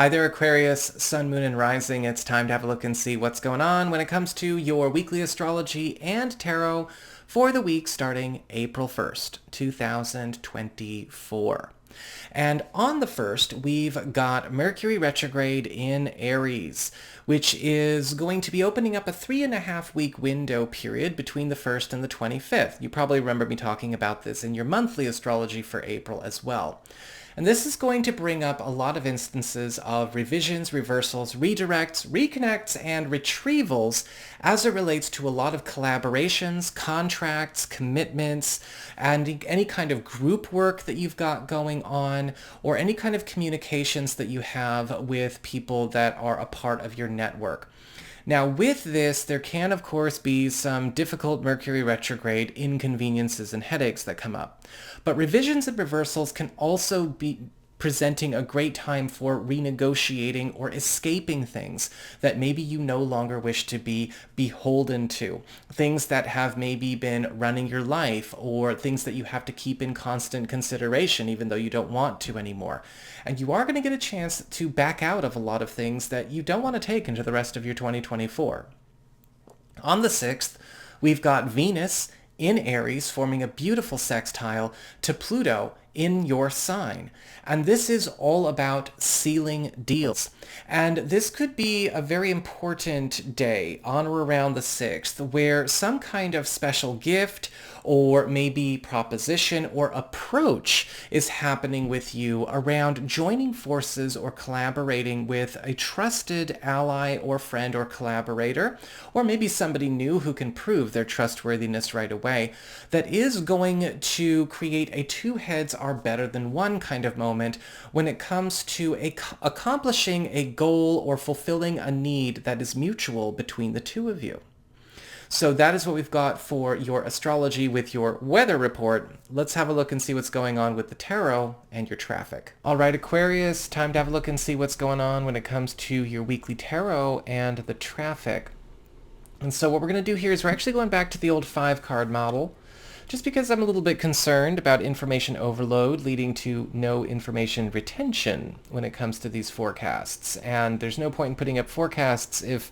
Hi there, Aquarius, Sun, Moon, and Rising. It's time to have a look and see what's going on when it comes to your weekly astrology and tarot for the week starting April 1st, 2024. And on the 1st, we've got Mercury retrograde in Aries, which is going to be opening up a 3.5-week window period between the 1st and the 25th. You probably remember me talking about this in your monthly astrology for April as well. And this is going to bring up a lot of instances of revisions, reversals, redirects, reconnects, and retrievals as it relates to a lot of collaborations, contracts, commitments, and any kind of group work that you've got going on, or any kind of communications that you have with people that are a part of your network. Now, with this, there can, of course, be some difficult Mercury retrograde inconveniences and headaches that come up. But revisions and reversals can also be presenting a great time for renegotiating or escaping things that maybe you no longer wish to be beholden to. Things that have maybe been running your life, or things that you have to keep in constant consideration even though you don't want to anymore. And you are going to get a chance to back out of a lot of things that you don't want to take into the rest of your 2024. On the 6th, we've got Venus in Aries forming a beautiful sextile to Pluto in your sign. And this is all about sealing deals. And this could be a very important day on or around the 6th where some kind of special gift or maybe proposition or approach is happening with you around joining forces or collaborating with a trusted ally or friend or collaborator, or maybe somebody new who can prove their trustworthiness right away, that is going to create a two heads are better than one kind of moment when it comes to accomplishing a goal or fulfilling a need that is mutual between the two of you. So that is what we've got for your astrology with your weather report. Let's have a look and see what's going on with the tarot and your traffic. All right, Aquarius, time to have a look and see what's going on when it comes to your weekly tarot and the traffic. And so what we're going to do here is we're actually going back to the old 5-card model, just because I'm a little bit concerned about information overload leading to no information retention when it comes to these forecasts. And there's no point in putting up forecasts if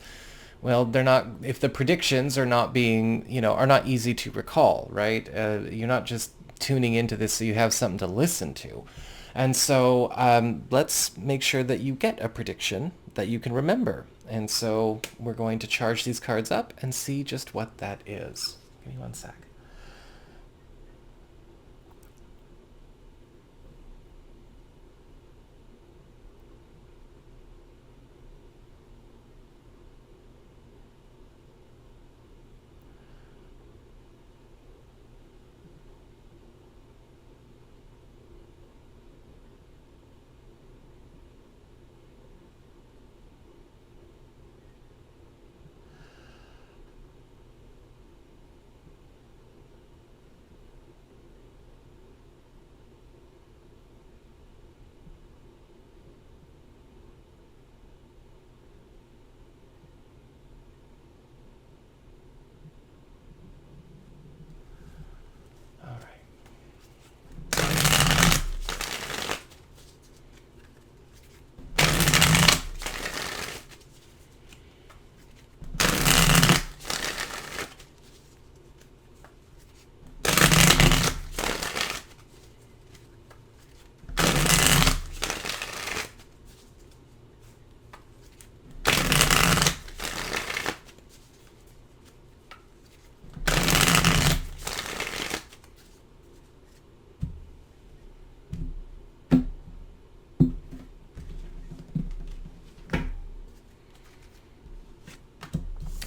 the predictions are not being, are not easy to recall, right? You're not just tuning into this so you have something to listen to. And so let's make sure that you get a prediction that you can remember. And so we're going to charge these cards up and see just what that is. Give me one sec.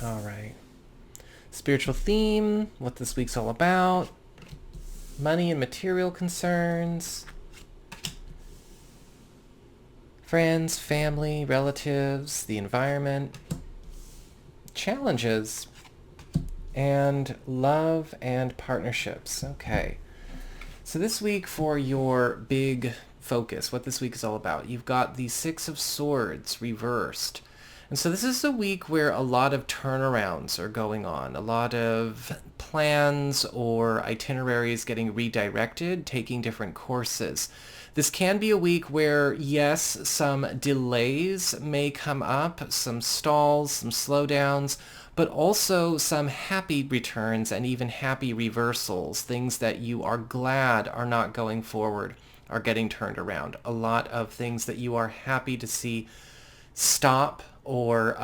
All right. Spiritual theme, what this week's all about, money and material concerns, friends, family, relatives, the environment, challenges, and love and partnerships. Okay. So this week for your big focus, what this week is all about, you've got the Six of Swords reversed. And so this is a week where a lot of turnarounds are going on, a lot of plans or itineraries getting redirected, taking different courses. This can be a week where, yes, some delays may come up, some stalls, some slowdowns, but also some happy returns and even happy reversals, things that you are glad are not going forward, are getting turned around. A lot of things that you are happy to see stop or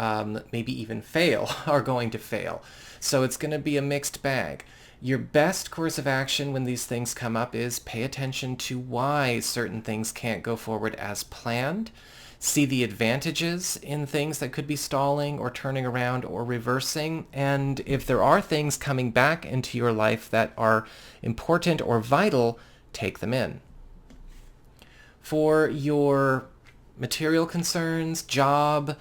maybe even fail are going to fail. So it's going to be a mixed bag. Your best course of action when these things come up is pay attention to why certain things can't go forward as planned. See the advantages in things that could be stalling or turning around or reversing. And if there are things coming back into your life that are important or vital, take them in. For your material concerns, job,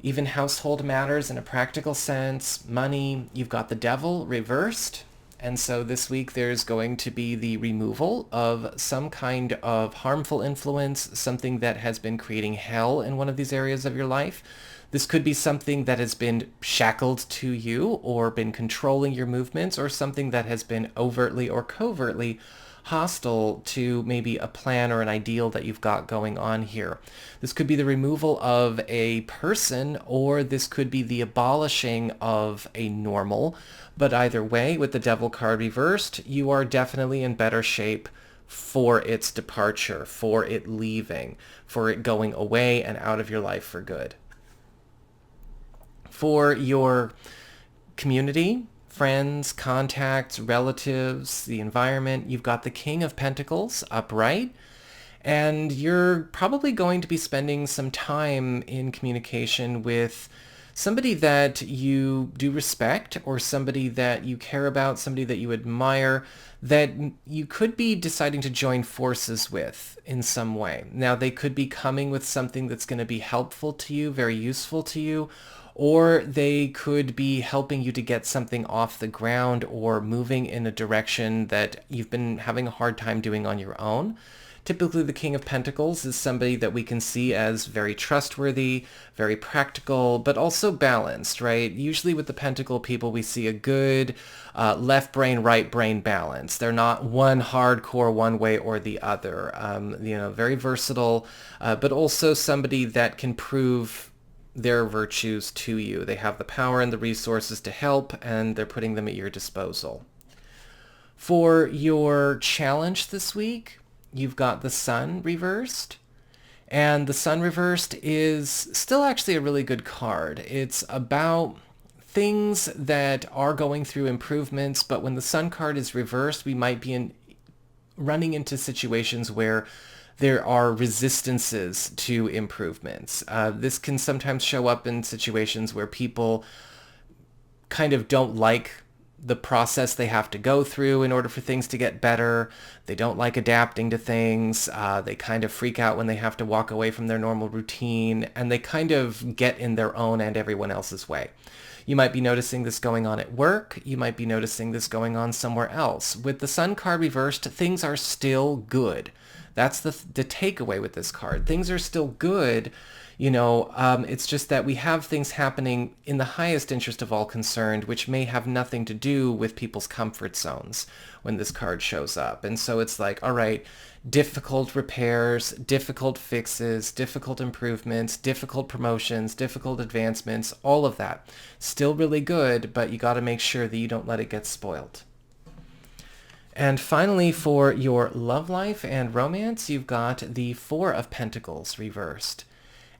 even household matters in a practical sense, money, you've got the devil reversed. And so this week there's going to be the removal of some kind of harmful influence, something that has been creating hell in one of these areas of your life. This could be something that has been shackled to you or been controlling your movements, or something that has been overtly or covertly hostile to maybe a plan or an ideal that you've got going on here. This could be the removal of a person, or this could be the abolishing of a normal. But either way, with the devil card reversed, you are definitely in better shape for its departure, for it leaving, for it going away and out of your life for good. For your community, friends, contacts, relatives, the environment, you've got the King of Pentacles upright, and you're probably going to be spending some time in communication with somebody that you do respect, or somebody that you care about, somebody that you admire, that you could be deciding to join forces with in some way. Now, they could be coming with something that's going to be helpful to you, very useful to you, or they could be helping you to get something off the ground or moving in a direction that you've been having a hard time doing on your own. Typically, the King of Pentacles is somebody that we can see as very trustworthy, very practical, but also balanced, right? Usually with the Pentacle people, we see a good left brain, right brain balance. They're not one hardcore one way or the other. Very versatile, but also somebody that can prove their virtues to you. They have the power and the resources to help, and they're putting them at your disposal. For your challenge this week, you've got the Sun reversed, and the Sun reversed is still actually a really good card. It's about things that are going through improvements, but when the Sun card is reversed, we might be running into situations where there are resistances to improvements. This can sometimes show up in situations where people kind of don't like the process they have to go through in order for things to get better. They don't like adapting to things. They kind of freak out when they have to walk away from their normal routine, and they kind of get in their own and everyone else's way. You might be noticing this going on at work. You might be noticing this going on somewhere else. With the Sun card reversed, things are still good. That's the takeaway with this card. Things are still good. It's just that we have things happening in the highest interest of all concerned, which may have nothing to do with people's comfort zones when this card shows up. And so it's like, all right, difficult repairs, difficult fixes, difficult improvements, difficult promotions, difficult advancements, all of that. Still really good, but you got to make sure that you don't let it get spoiled. And finally, for your love life and romance, you've got the Four of Pentacles reversed.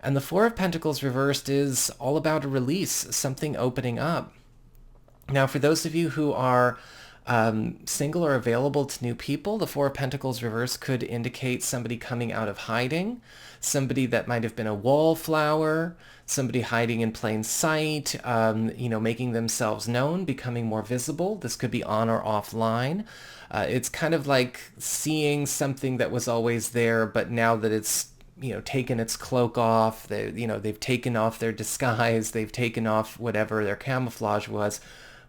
And the Four of Pentacles reversed is all about a release, something opening up. Now, for those of you who are single or available to new people, the Four of Pentacles reversed could indicate somebody coming out of hiding, somebody that might have been a wallflower, somebody hiding in plain sight, making themselves known, becoming more visible. This could be on or offline. It's kind of like seeing something that was always there, but now that it's taken its cloak off, they've taken off their disguise, they've taken off whatever their camouflage was,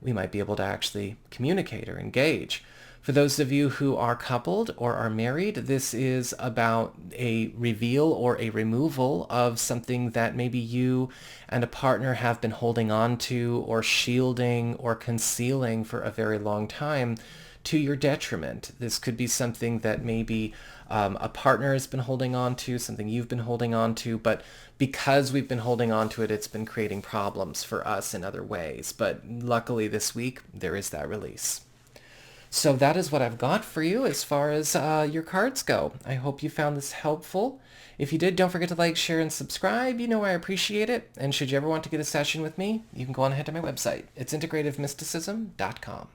we might be able to actually communicate or engage. For those of you who are coupled or are married, this is about a reveal or a removal of something that maybe you and a partner have been holding on to or shielding or concealing for a very long time to your detriment. This could be something that maybe a partner has been holding on to, something you've been holding on to, but because we've been holding on to it, it's been creating problems for us in other ways. But luckily this week, there is that release. So that is what I've got for you as far as your cards go. I hope you found this helpful. If you did, don't forget to like, share, and subscribe. You know I appreciate it. And should you ever want to get a session with me, you can go on ahead to my website. It's integrativemysticism.com.